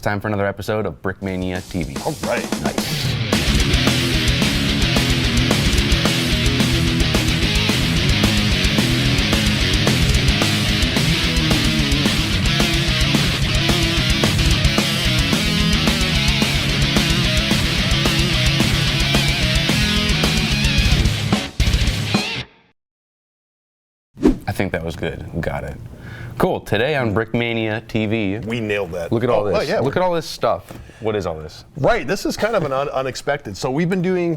time for another episode of Brickmania TV. All right. Nice. I think that was good. Got it. Cool. Today on Brickmania TV, We nailed that. look at all this. Oh, yeah. Look at all this stuff. What is all this? Right. This is kind of an unexpected. So we've been doing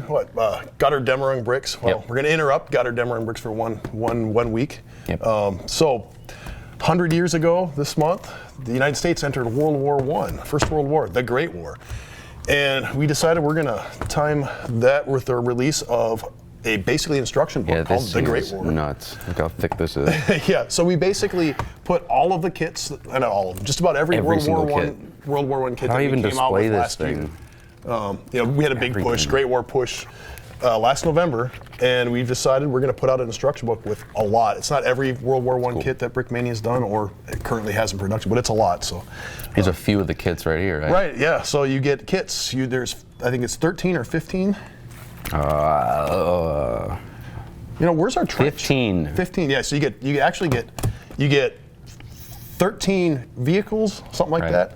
gutter demerung bricks. Well, Yep. we're going to interrupt gutter demerung bricks for one week. Yep. So 100 years ago this month, the United States entered World War I, First World War, the Great War. And we decided we're going to time that with the release of a basically instruction book called this The Great is War. nuts. Look how thick this is. Yeah, so we basically put all of the kits, not all of them, just about every World War I kit How that even we came out display with this last thing? year. We had a big push, Everything. Great War push, last November, and we've decided we're going to put out an instruction book with a lot. It's not every World War I kit that Brickmania has done or it currently has in production, but it's a lot. So Here's a few of the kits right here, right? right, yeah. So you get kits. There's, I think it's 13 or 15. Where's our trench? 15. 15. Yeah. So you actually get 13 vehicles, something like Right. that.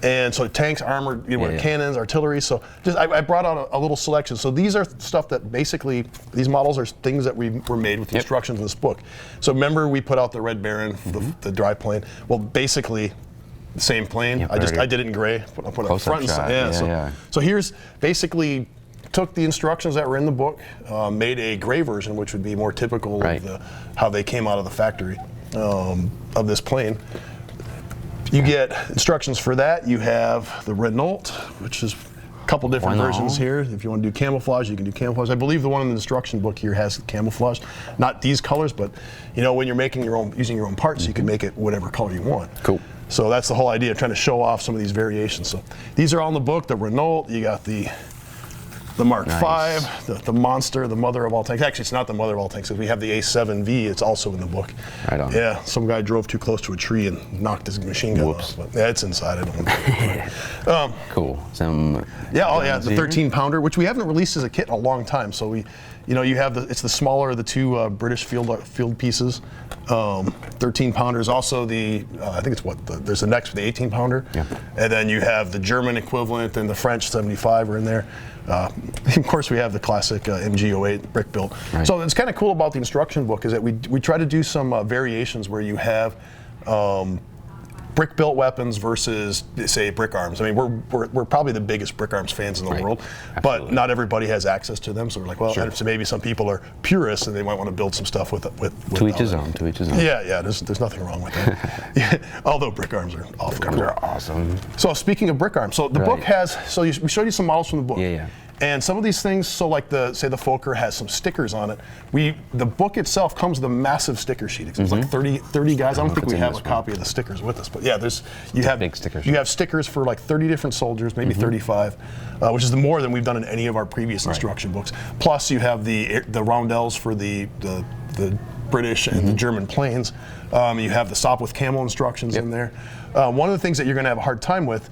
And so tanks, armored, Yeah. cannons, artillery. So just I brought out a little selection. So these are stuff that basically, these models are things that were made with the instructions in this book. So remember we put out the Red Baron, the dry plane. Well, basically the same plane. Yep, I did it in gray. Put a Close-up front and shot. side. So here's basically took the instructions that were in the book, made a gray version, which would be more typical of how they came out of the factory of this plane. You get instructions for that. You have the Renault, which is a couple different versions here. If you want to do camouflage, you can do camouflage. I believe the one in the instruction book here has camouflage. Not these colors, but when you're making using your own parts, you can make it whatever color you want. Cool. So that's the whole idea, trying to show off some of these variations. So these are all in the book. The Renault, you got the Mark V, the monster, the mother of all tanks. Actually, it's not the mother of all tanks. We have the A7V. It's also in the book. Right on. Yeah, some guy drove too close to a tree and knocked his machine gun off. But yeah, it's inside. I don't know. Cool. Some. The 13-pounder, which we haven't released as a kit in a long time. So you have it's the smaller of the two British field pieces. 13-pounders. Also I think it's there's the next for the 18-pounder. Yeah. And then you have the German equivalent and the French 75 are in there. Of course, we have the classic MG08 brick built. Right. So it's kind of cool about the instruction book is that we try to do some variations where you have brick-built weapons versus, say, BrickArms. I mean, we're probably the biggest BrickArms fans in the world, but not everybody has access to them. So we're like, well, so maybe some people are purists and they might want to build some stuff with to each his own. To each his own. Yeah. There's nothing wrong with that. Although BrickArms are awful. BrickArms are awesome. So speaking of BrickArms, so the book has. So we showed you some models from the book. Yeah. And some of these things, so like the Fokker has some stickers on it. The book itself comes with a massive sticker sheet. It's like 30 guys. I don't think we have a copy of the stickers with us, but yeah, you have big sticker sheet. You have stickers for like 30 different soldiers, maybe 35, which is more than we've done in any of our previous instruction books. Plus, you have the roundels for the British and the German planes. You have the SOP with camel instructions in there. One of the things that you're going to have a hard time with.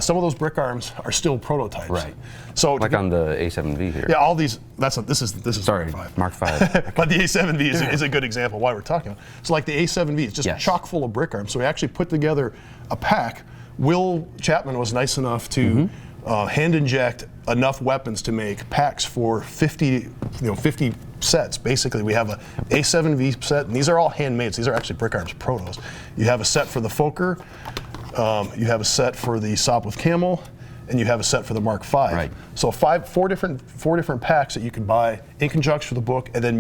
Some of those BrickArms are still prototypes. Right. So like on the A7V here. Yeah, all these. This is Sorry, Mark V. Mark V. But the A7V is a good example of why we're talking about. So like the A7V, it's just chock full of BrickArms. So we actually put together a pack. Will Chapman was nice enough to hand inject enough weapons to make packs for 50 sets. Basically, we have a A7V set, and these are all handmade. So these are actually BrickArms protos. You have a set for the Fokker. You have a set for the SOP with camel, and you have a set for the Mark V. Right. So four different packs that you can buy in conjunction with the book, and then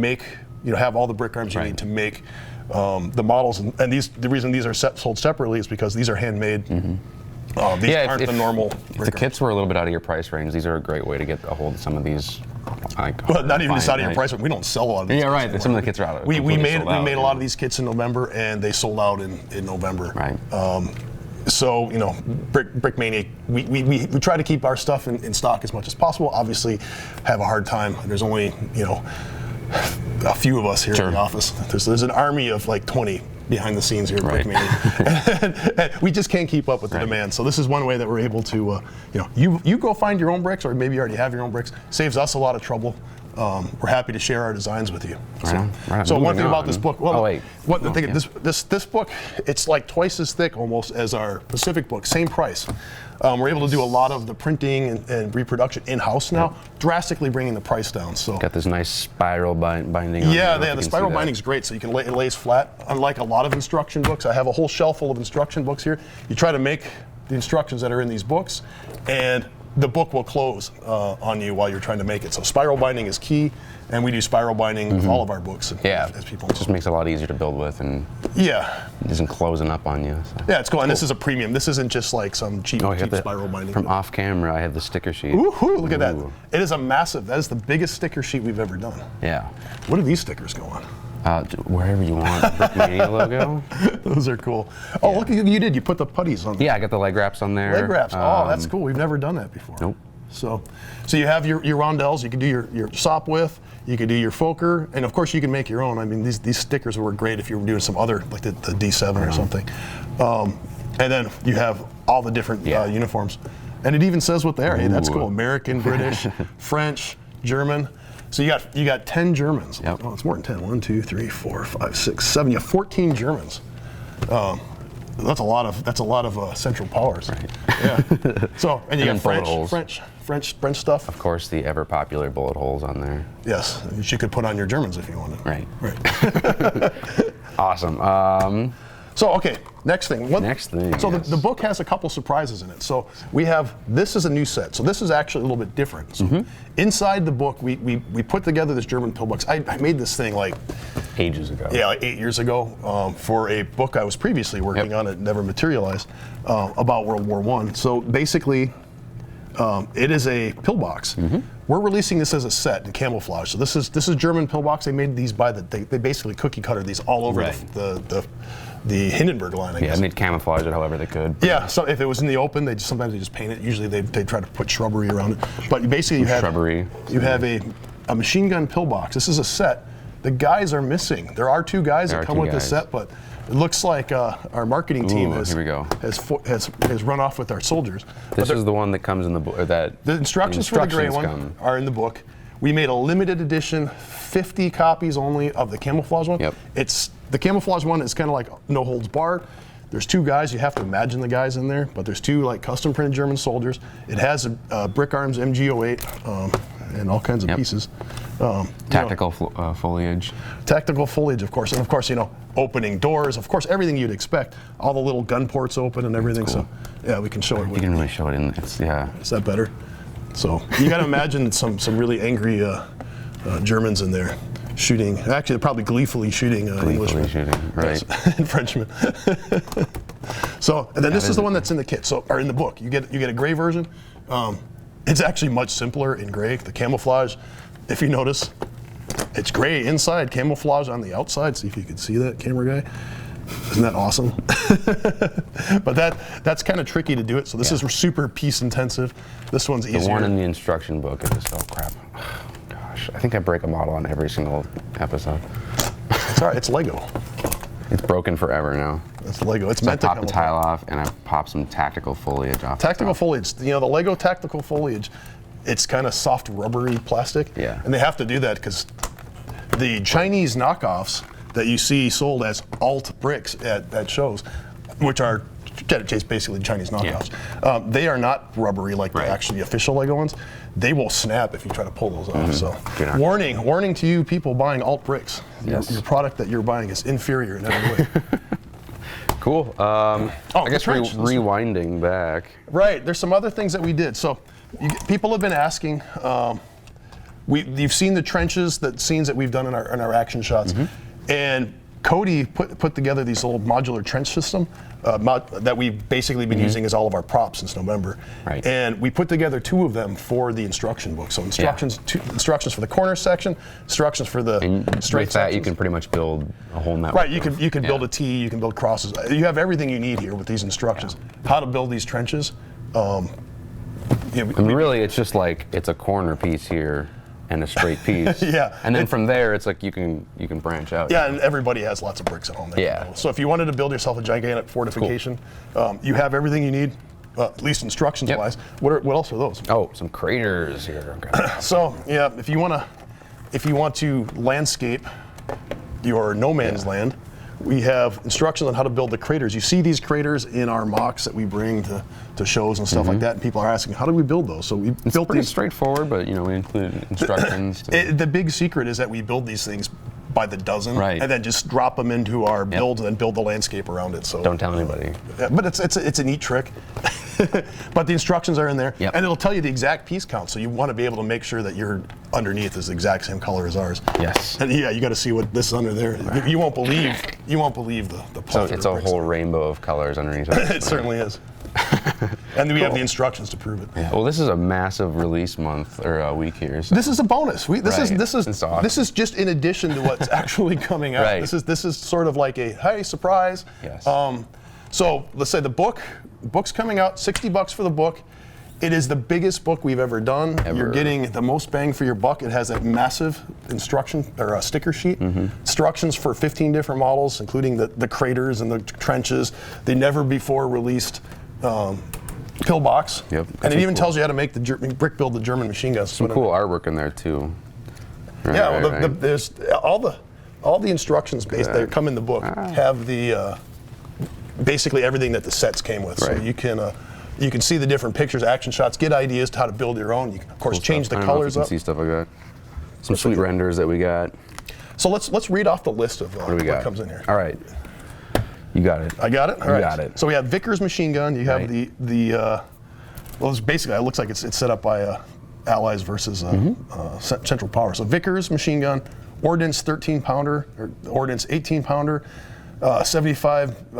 have all the BrickArms you need to make the models. And the reason these are sold separately is because these are handmade. These aren't the normal. If the kits were a little bit out of your price range, these are a great way to get a hold of some of these. Well, not even just out of your price range. We don't sell a lot of these. Yeah, right. Some of the kits are out. We made a lot of these kits in November, and they sold out in November. Right. So, Brickmania, we try to keep our stuff in stock as much as possible. Obviously, have a hard time. There's only, a few of us here in the office. There's an army of like 20 behind the scenes here at Right. Brickmania. And we just can't keep up with the demand. So this is one way that we're able to, you go find your own bricks, or maybe you already have your own bricks. Saves us a lot of trouble. We're happy to share our designs with you. So one thing about this book, this book, it's like twice as thick almost as our Pacific book, same price. We're able to do a lot of the printing and reproduction in-house now, drastically bringing the price down. So got this nice spiral binding on the spiral binding's great, so you can it lays flat. Unlike a lot of instruction books, I have a whole shelf full of instruction books here. You try to make the instructions that are in these books, and the book will close on you while you're trying to make it. So spiral binding is key, and we do spiral binding with all of our books. As people know. It just makes it a lot easier to build with, and it isn't closing up on you. So. Yeah, it's cool. And this is a premium. This isn't just like some cheap spiral binding. From off camera, I have the sticker sheet. Ooh, look at that. It is a massive, that is the biggest sticker sheet we've ever done. Yeah. What do these stickers go on? Wherever you want. Brickmania logo. Those are cool. Oh, look, you did. You put the putties on. Yeah, I got the leg wraps on there. Leg wraps. Oh, that's cool. We've never done that before. Nope. So you have your rondelles. You can do your sop with. You can do your foker, and of course you can make your own. I mean, these stickers were great if you were doing some other, like the D7 or something. And then you have all the different uniforms, and it even says what they are. Hey, that's cool. American, British, French, German. So you got 10 Germans. Yep. Oh, it's more than 10. 1, 2, 3, 4, 5, 6, 7. You have 14 Germans. That's a lot of Central Powers. Right. Yeah. So and you got French stuff. Of course, the ever popular bullet holes on there. Yes, you could put on your Germans if you wanted. Right. Right. Awesome. So okay, next thing. So the book has a couple surprises in it. So this is a new set. So this is actually a little bit different. So inside the book, we put together this German Pillbox. I made this thing like ages ago. Yeah, like 8 years ago for a book I was previously working on. It never materialized about World War I. So basically, it is a pillbox. We're releasing this as a set in camouflage. So this is German pillbox. They made these they basically cookie cutter these all over the Hindenburg line, I guess. Yeah, they made camouflage it however they could. Yeah, so if it was in the open, sometimes they just paint it. Usually they try to put shrubbery around it. But basically you have a machine gun pillbox. This is a set. The guys are missing. There are 2 guys that come with this set, but it looks like our marketing team has run off with our soldiers. This is the one that comes in the book. The instructions for the gray one are in the book. We made a limited edition, 50 copies only of the camouflage one. Yep. The camouflage one is kind of like no holds barred. There's 2 guys. You have to imagine the guys in there, but there's 2 like custom printed German soldiers. It has a BrickArms MG08 and all kinds of pieces. Tactical foliage. Tactical foliage, of course, and of course, opening doors. Of course, everything you'd expect. All the little gun ports open and everything. Cool. So, yeah, we can show it. You can really show it in. Is that better? So you got to imagine some really angry Germans in there shooting. Actually, they're probably gleefully shooting Englishmen. Right. And Frenchmen. So, and then this is the one that's in the kit. Or in the book. You get a gray version. It's actually much simpler in gray. The camouflage, if you notice, it's gray inside, camouflage on the outside. See if you can see that, camera guy. Isn't that awesome? But that's kind of tricky to do it. So this is super piece intensive. This one's easier. The one in the instruction book is just, oh crap. Gosh, I think I break a model on every single episode. It's all right, it's Lego. It's broken forever now. It's Lego. It's so meant to I popped the tile off, and I popped some tactical foliage off. Tactical foliage. The Lego tactical foliage, it's kind of soft rubbery plastic. Yeah. And they have to do that because the Chinese knockoffs that you see sold as alt bricks at shows, which are basically Chinese knockoffs, they are not rubbery like the actually official Lego ones. They will snap if you try to pull those off. So, warning to you people buying alt bricks. Yes. Your product that you're buying is inferior in every way. Cool. I guess rewinding back. Right. There's some other things that we did. So, people have been asking. You've seen the trenches, the scenes that we've done in our action shots, and Cody put together these little modular trench system that we've basically been using as all of our props since November. Right. And we put together 2 of them for the instruction book. So instructions for the corner section, instructions for the straight sections. You can pretty much build a whole network. Right. You can build a T. You can build crosses. You have everything you need here with these instructions. How to build these trenches. Really, it's just like it's a corner piece here. and a straight piece. Yeah. And then from there, it's like you can branch out. Yeah, and everybody has lots of bricks at home. Yeah. So if you wanted to build yourself a gigantic fortification, you have everything you need, at least instructions-wise. What else are those? Oh, some craters here. Okay. So yeah, if you want to landscape your no man's land, we have instructions on how to build the craters. You see these craters in our mocks that we bring to shows and stuff like that, and people are asking, how do we build those? So we built Pretty these. straightforward, but we include instructions. The big secret is that we build these things by the dozen, Right. and then just drop them into our build and then build the landscape around it. So Don't tell anybody. Yeah, but it's a neat trick. But the instructions are in there, and it'll tell you the exact piece count. So you want to be able to make sure that your underneath is the exact same color as ours. Yes. And yeah, you got to see what this is under there. You won't believe the So it's a whole rainbow of colors underneath it. It certainly is. And we have the instructions to prove it. Yeah. Well, this is a massive release month or week here. So. This is a bonus. This awesome. is just in addition to what's actually coming out. Right. This is sort of like a hey surprise. Yes. So let's say the book's coming out, $60 for the book. It is the biggest book we've ever done. Ever. You're getting the most bang for your buck. It has a massive instruction or a sticker sheet, instructions for 15 different models, including the craters and the trenches. The never before released Pillbox. Yep. And it even tells you how to make brick build the German machine guns. Some cool artwork in there too. Right, there's all the instructions that come in the book have the basically everything that the sets came with. So you can see the different pictures, action shots, get ideas to how to build your own. You can of course change the colors up. up. See stuff like that. Some sweet renders that we got. So let's read off the list of what comes in here. All right. You got it. I got it? All right. You got it. So we have Vickers machine gun. You have well, it's basically, it looks like it's set up by Allies versus Central Power. So Vickers machine gun, Ordnance 13 pounder, or Ordnance 18 pounder, 75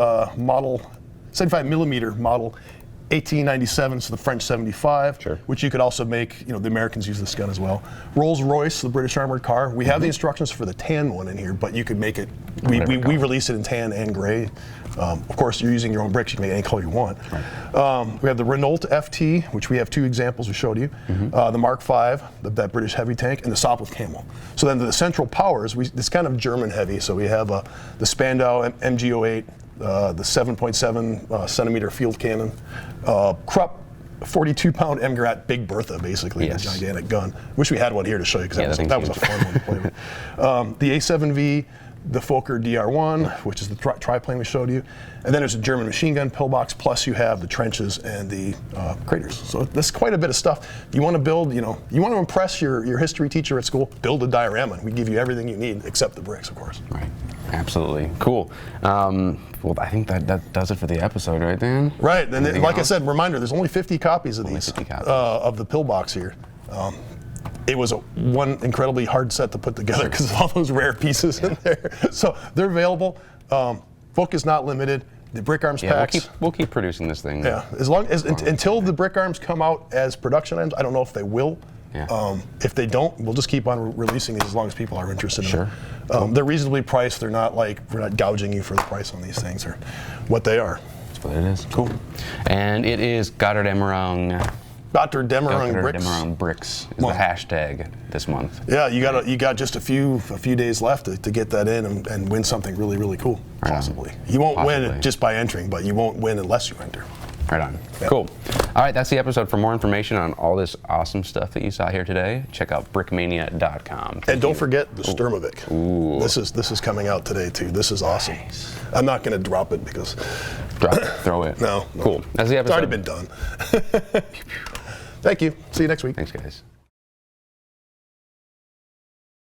millimeter model, 1897, so the French 75, which you could also make, the Americans use this gun as well. Rolls-Royce, the British armored car. We have the instructions for the tan one in here, but you could make it, we released it in tan and gray. Of course, you're using your own bricks, you can make any color you want. We have the Renault FT, which we have two examples we showed you. The Mark V, that British heavy tank, and the Sopwith Camel. So then the Central Powers, it's kind of German heavy, so we have the Spandau MG08, the 7.7 centimeter field cannon, Krupp 42-pound Emgrat Big Bertha, basically, the gigantic gun. Wish we had one here to show you because that was a fun one to play with. The A7V, the Fokker DR1, which is the triplane we showed you, and then there's a German machine gun Pillbox. Plus you have the trenches and the craters. So that's quite a bit of stuff. You want to build, you want to impress your history teacher at school. Build a diorama. We give you everything you need except the bricks, of course. Right. Absolutely. Cool. Well, I think that does it for the episode, right, Dan? Right. And like I said, reminder, there's only 50 copies of these, of the Pillbox here. It was one incredibly hard set to put together because of all those rare pieces in there. So they're available. Book is not limited. The BrickArms packs. We'll keep producing this thing. Yeah. As long as until the BrickArms come out as production items, I don't know if they will. If they don't, we'll just keep on releasing these as long as people are interested in them. They're reasonably priced. They're not we're not gouging you for the price on these things or what they are. That's what it is. Cool. And it is Goddard Demerang. Dr. Demerang Bricks. Demerang Bricks is the hashtag this month. Yeah, you got just a few days left to get that in and win something really, really cool. Possibly. You won't win just by entering, but you won't win unless you enter. Right on. Yep. Cool. All right, that's the episode. For more information on all this awesome stuff that you saw here today, check out brickmania.com. And don't forget the Sturmovik. Ooh. This is coming out today too. This is awesome. Nice. I'm not going to drop it because throw it. No. Cool. That's the episode. It's already been done. Thank you. See you next week. Thanks, guys.